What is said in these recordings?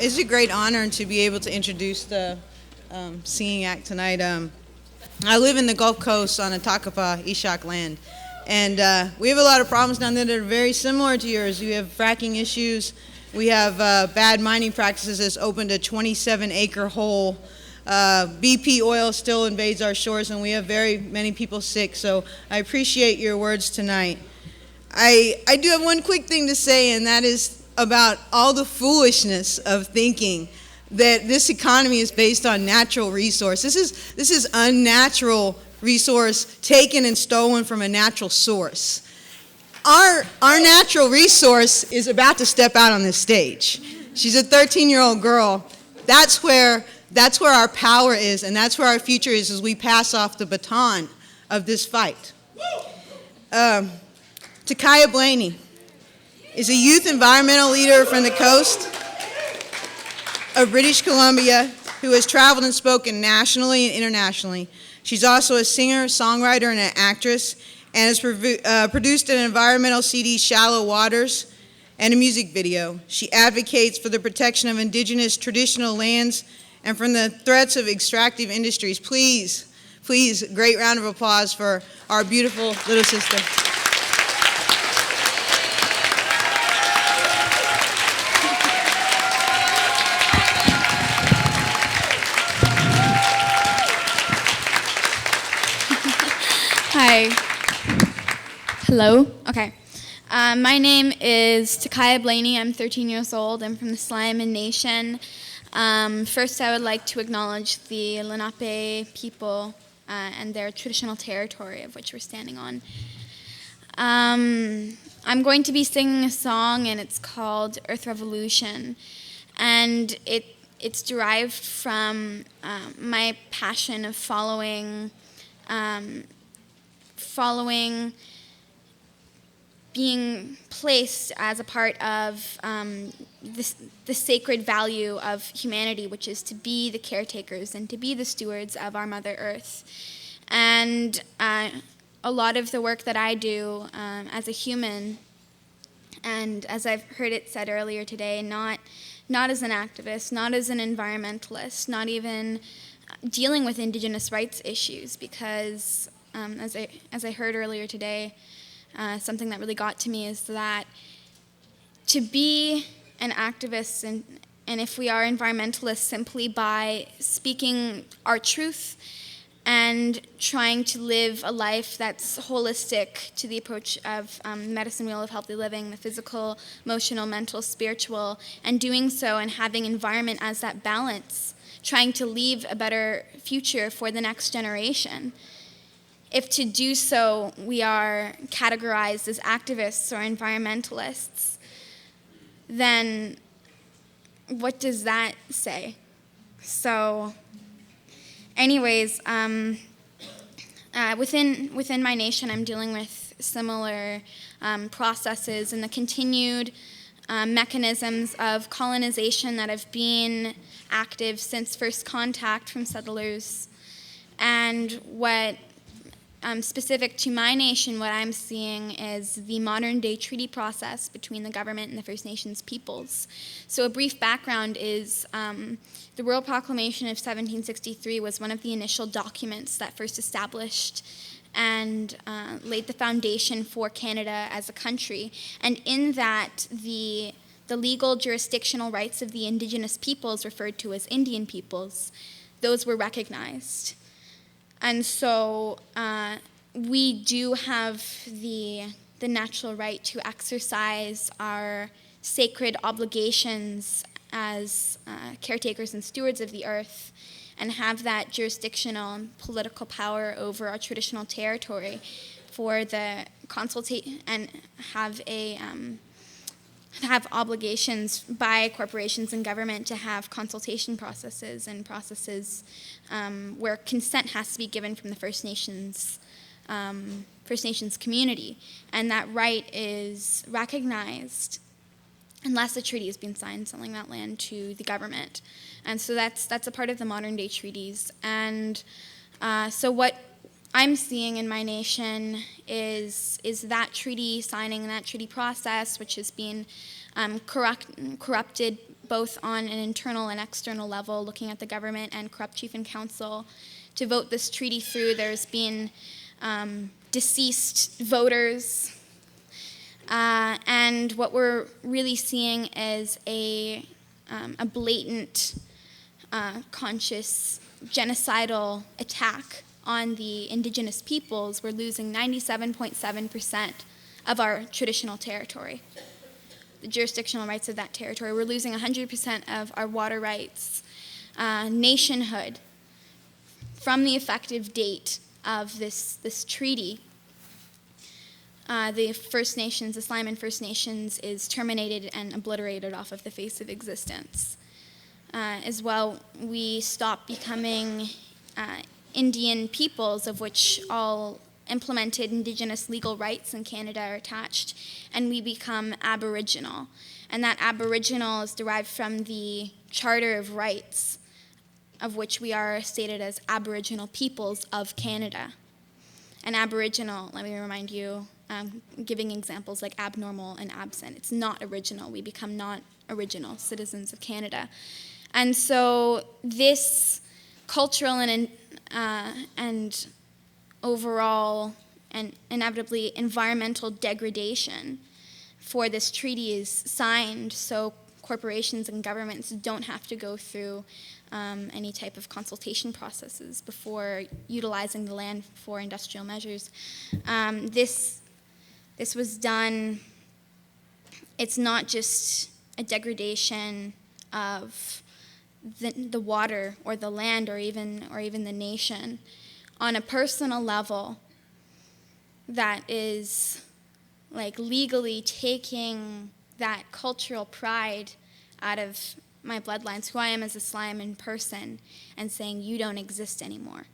It's a great honor to be able to introduce the Singing Act tonight. I live in the Gulf Coast on the Takapa, Ishak land, and we have a lot of problems down there that are very similar to yours. We have fracking issues. We have bad mining practices that's opened a 27-acre hole. BP oil still invades our shores, and we have very many people sick, so I appreciate your words tonight. I do have one quick thing to say, and that is about all the foolishness of thinking that this economy is based on natural resource. This is unnatural resource taken and stolen from a natural source. Our natural resource is about to step out on this stage. She's a 13-year-old girl. That's where our power is, and that's where our future is as we pass off the baton of this fight. Takaya Blaney is a youth environmental leader from the coast of British Columbia who has traveled and spoken nationally and internationally. She's also a singer, songwriter, and an actress, and has produced an environmental CD, Shallow Waters, and a music video. She advocates for the protection of Indigenous traditional lands and from the threats of extractive industries. Please, a great round of applause for our beautiful little sister. Hi. Hello. Okay. My name is Takaya Blaney. I'm 13 years old. I'm from the Sliammon Nation. First, I would like to acknowledge the Lenape people and their traditional territory of which we're standing on. I'm going to be singing a song, and it's called Earth Revolution. And it's derived from my passion of following being placed as a part of the sacred value of humanity, which is to be the caretakers and to be the stewards of our Mother Earth. And a lot of the work that I do as a human, and as I've heard it said earlier today, not as an activist, not as an environmentalist, not even dealing with Indigenous rights issues, because as I heard earlier today, something that really got to me is that to be an activist, and if we are environmentalists, simply by speaking our truth and trying to live a life that's holistic to the approach of medicine wheel of healthy living, the physical, emotional, mental, spiritual, and doing so and having environment as that balance, trying to leave a better future for the next generation. If to do so we are categorized as activists or environmentalists, then what does that say? So anyways, within my nation, I'm dealing with similar processes and the continued mechanisms of colonization that have been active since first contact from settlers. And what specific to my nation, what I'm seeing is the modern-day treaty process between the government and the First Nations peoples. So a brief background is the Royal Proclamation of 1763 was one of the initial documents that first established and laid the foundation for Canada as a country. And in that, the legal jurisdictional rights of the Indigenous peoples, referred to as Indian peoples, those were recognized. And so we do have the natural right to exercise our sacred obligations as caretakers and stewards of the earth, and have that jurisdictional and political power over our traditional territory for the and have obligations by corporations and government to have consultation processes and processes where consent has to be given from the First Nations community, and that right is recognized unless a treaty has been signed selling that land to the government. And so that's a part of the modern day treaties. And so what I'm seeing in my nation is that treaty signing and that treaty process, which has been corrupted both on an internal and external level, looking at the government and corrupt chief and council to vote this treaty through. There's been deceased voters, and what we're really seeing is a blatant, conscious, genocidal attack on the Indigenous peoples. We're losing 97.7% of our traditional territory, the jurisdictional rights of that territory. We're losing 100% of our water rights, nationhood, from the effective date of this treaty. The First Nations, the Sliammon First Nations, is terminated and obliterated off of the face of existence. As well, we stop becoming Indian peoples, of which all implemented Indigenous legal rights in Canada are attached, and we become Aboriginal. And that Aboriginal is derived from the Charter of Rights, of which we are stated as Aboriginal peoples of Canada. And Aboriginal, let me remind you, giving examples like abnormal and absent. It's not original. We become not original citizens of Canada. And so this cultural and overall and inevitably environmental degradation for this treaty is signed so corporations and governments don't have to go through any type of consultation processes before utilizing the land for industrial measures. This was done. It's not just a degradation of the water or the land or even the nation. On a personal level, that is like legally taking that cultural pride out of my bloodlines, who I am as a Sliammon person, and saying you don't exist anymore.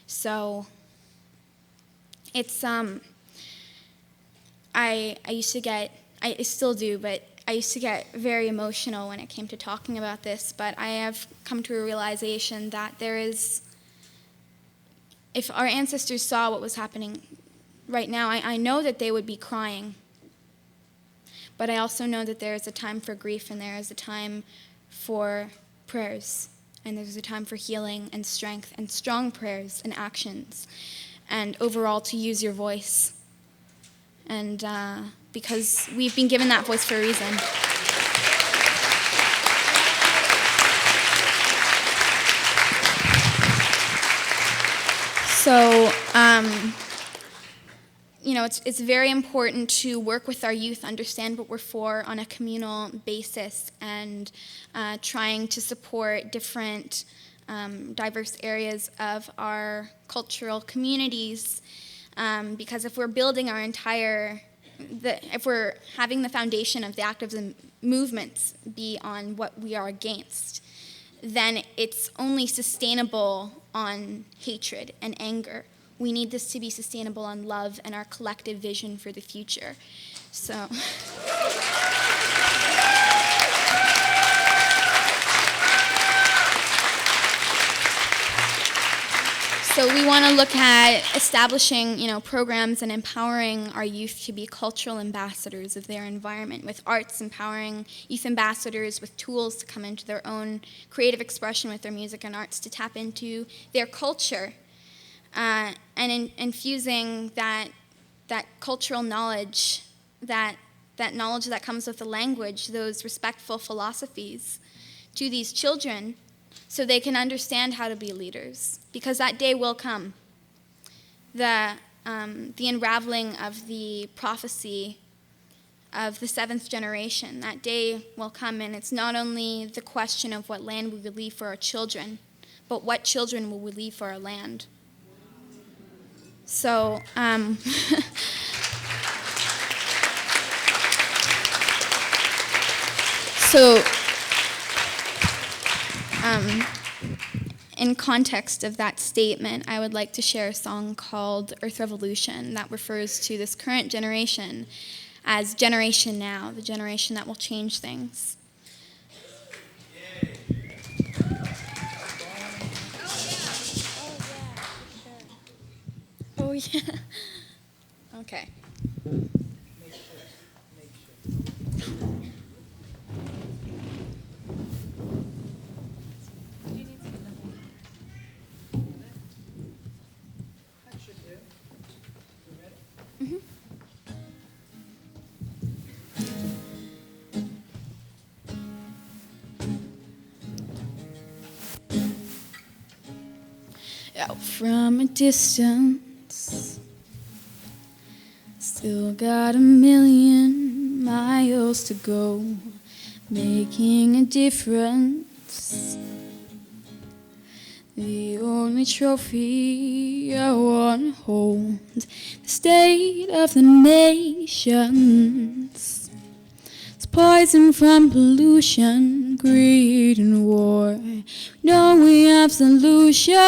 So it's I used to get, I still do, but I used to get very emotional when it came to talking about this, but I have come to a realization that there is, if our ancestors saw what was happening right now, I know that they would be crying. But I also know that there is a time for grief, and there is a time for prayers, and there's a time for healing and strength and strong prayers and actions, and overall to use your voice. And because we've been given that voice for a reason. So, it's very important to work with our youth, understand what we're for on a communal basis, and trying to support different diverse areas of our cultural communities. Because if we're building our if we're having the foundation of the activism movements be on what we are against, then it's only sustainable on hatred and anger. We need this to be sustainable on love and our collective vision for the future. So we want to look at establishing, programs and empowering our youth to be cultural ambassadors of their environment, with arts empowering youth ambassadors with tools to come into their own creative expression with their music and arts, to tap into their culture, and infusing that cultural knowledge, that knowledge that comes with the language, those respectful philosophies to these children, so they can understand how to be leaders, because that day will come. The unraveling of the prophecy of the seventh generation, that day will come, and it's not only the question of what land we will leave for our children, but what children will we leave for our land. So, in context of that statement, I would like to share a song called Earth Revolution that refers to this current generation as Generation Now, the generation that will change things. Oh, yeah. Okay. Out from a distance, still got a million miles to go, making a difference. The only trophy I want to hold, the state of the nations. It's poison from pollution, greed and war. We know we have solutions,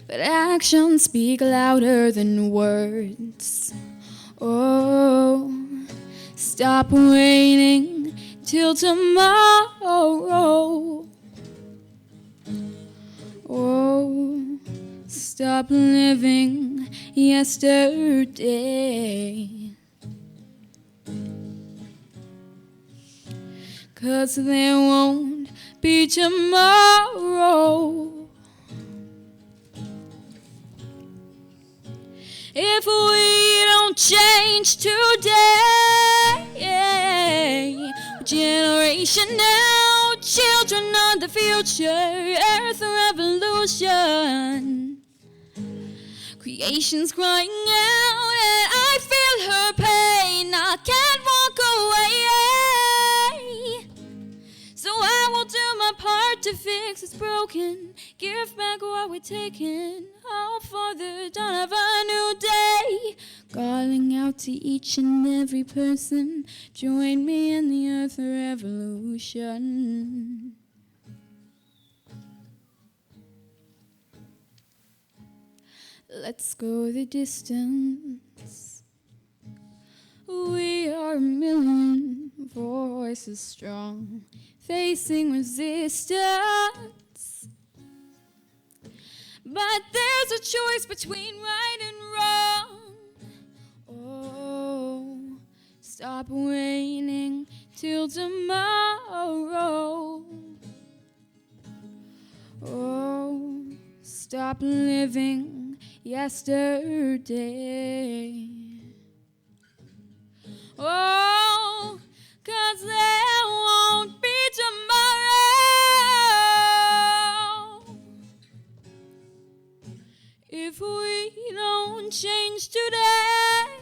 but actions speak louder than words. Oh, stop waiting till tomorrow. Oh, stop living yesterday. 'Cause there won't be tomorrow if we don't change today. Generation now, children of the future, Earth revolution. Creation's crying out and I feel her pain. I can't walk away. So I will do my part to fix what's broken, give back what we're taking, hope for the dawn of a new day. Calling out to each and every person, join me in the Earth revolution. Let's go the distance. We are a million voices strong, facing resistance. But there's a choice between right and wrong. Oh, stop waiting till tomorrow. Oh, stop living yesterday. Oh, 'cause there won't be tomorrow if we don't change today.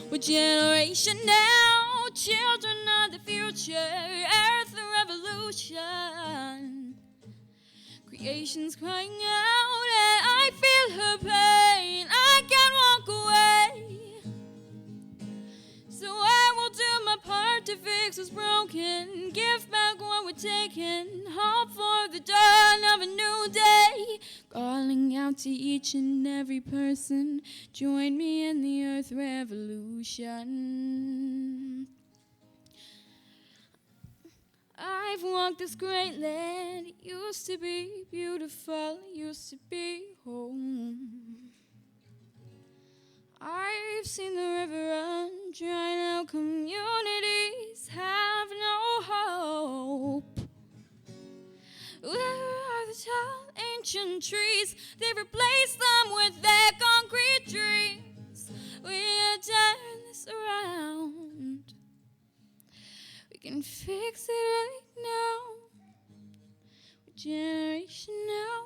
We're generation now, children of the future, Earth revolution. Creation's crying out and I feel her pain. I can't walk away. So I will do my part to fix what's broken, give back what we're taking, hope for the dawn of a new day. Calling out to each and every person, join me in the Earth revolution. I've walked this great land, it used to be beautiful, it used to be home. I've seen the river run dry, now communities have no hope. Where are the tall ancient trees? They replaced them with their concrete dreams. We gotta turn this around. We can fix it right now. We're generation now,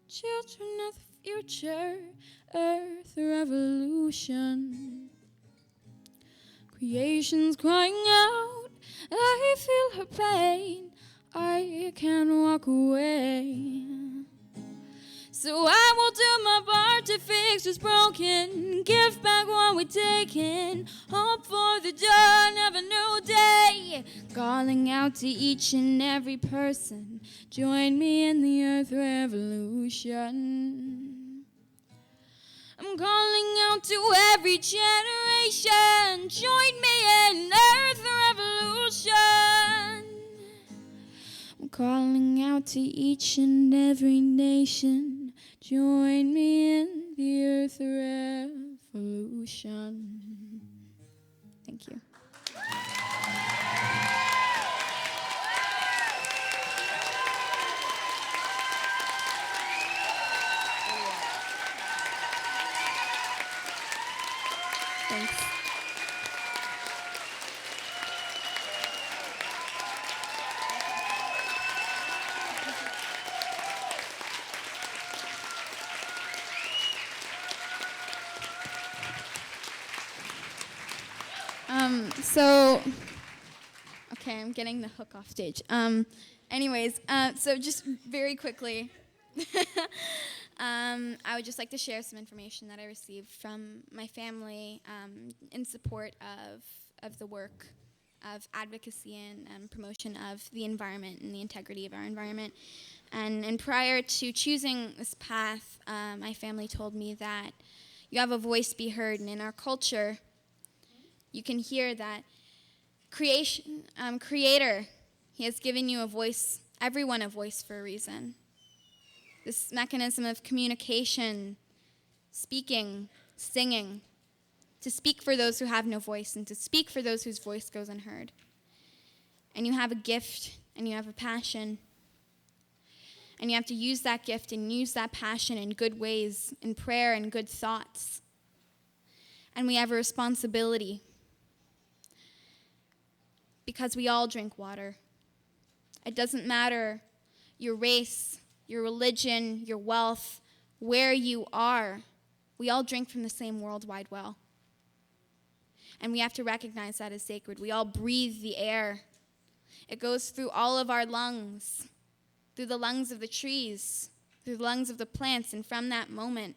children of the future, Earth revolution. Creation's crying out, I feel her pain, I can't walk away. So I will do my part to fix what's broken, give back what we're taking, hope for the dawn of a new day. Calling out to each and every person, join me in the Earth revolution. I'm calling out to every generation, join me in Earth revolution. I'm calling out to each and every nation, join me in the earth revolution. Thank you. Thanks. Okay, I'm getting the hook off stage. So just very quickly, I would just like to share some information that I received from my family in support of the work of advocacy and promotion of the environment and the integrity of our environment. And prior to choosing this path, my family told me that you have a voice, be heard, and in our culture, you can hear that Creator, He has given you a voice, everyone a voice for a reason. This mechanism of communication, speaking, singing, to speak for those who have no voice and to speak for those whose voice goes unheard. And you have a gift and you have a passion. And you have to use that gift and use that passion in good ways, in prayer and good thoughts. And we have a responsibility because we all drink water. It doesn't matter your race, your religion, your wealth, where you are. We all drink from the same worldwide well. And we have to recognize that as sacred. We all breathe the air. It goes through all of our lungs, through the lungs of the trees, through the lungs of the plants, and from that moment,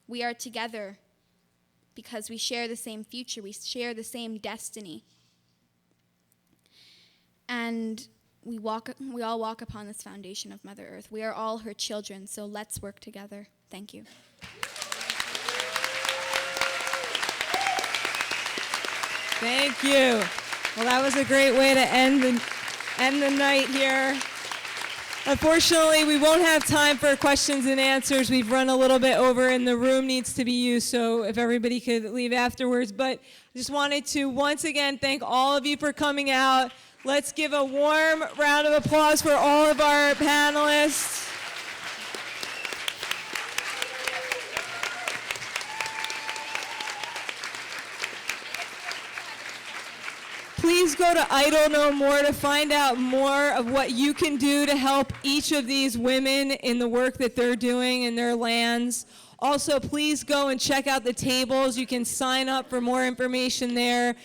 we are together because we share the same future, we share the same destiny. And we all walk upon this foundation of Mother Earth. We are all her children, so let's work together. Thank you. Thank you. Well, that was a great way to end the night here. Unfortunately, we won't have time for questions and answers. We've run a little bit over and the room needs to be used, so if everybody could leave afterwards. But I just wanted to once again thank all of you for coming out. Let's give a warm round of applause for all of our panelists. Please go to Idle No More to find out more of what you can do to help each of these women in the work that they're doing in their lands. Also, please go and check out the tables. You can sign up for more information there.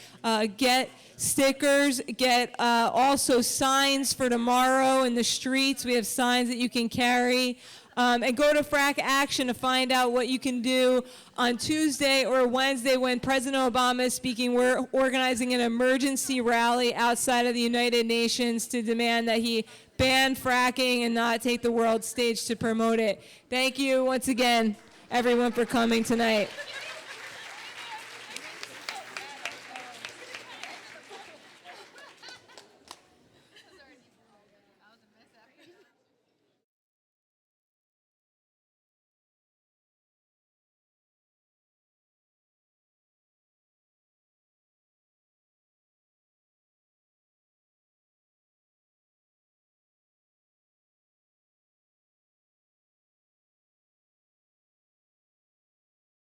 Get stickers, get also signs for tomorrow in the streets. We have signs that you can carry. And go to Frack Action to find out what you can do on Tuesday or Wednesday when President Obama is speaking. We're organizing an emergency rally outside of the United Nations to demand that he ban fracking and not take the world stage to promote it. Thank you once again, everyone, for coming tonight.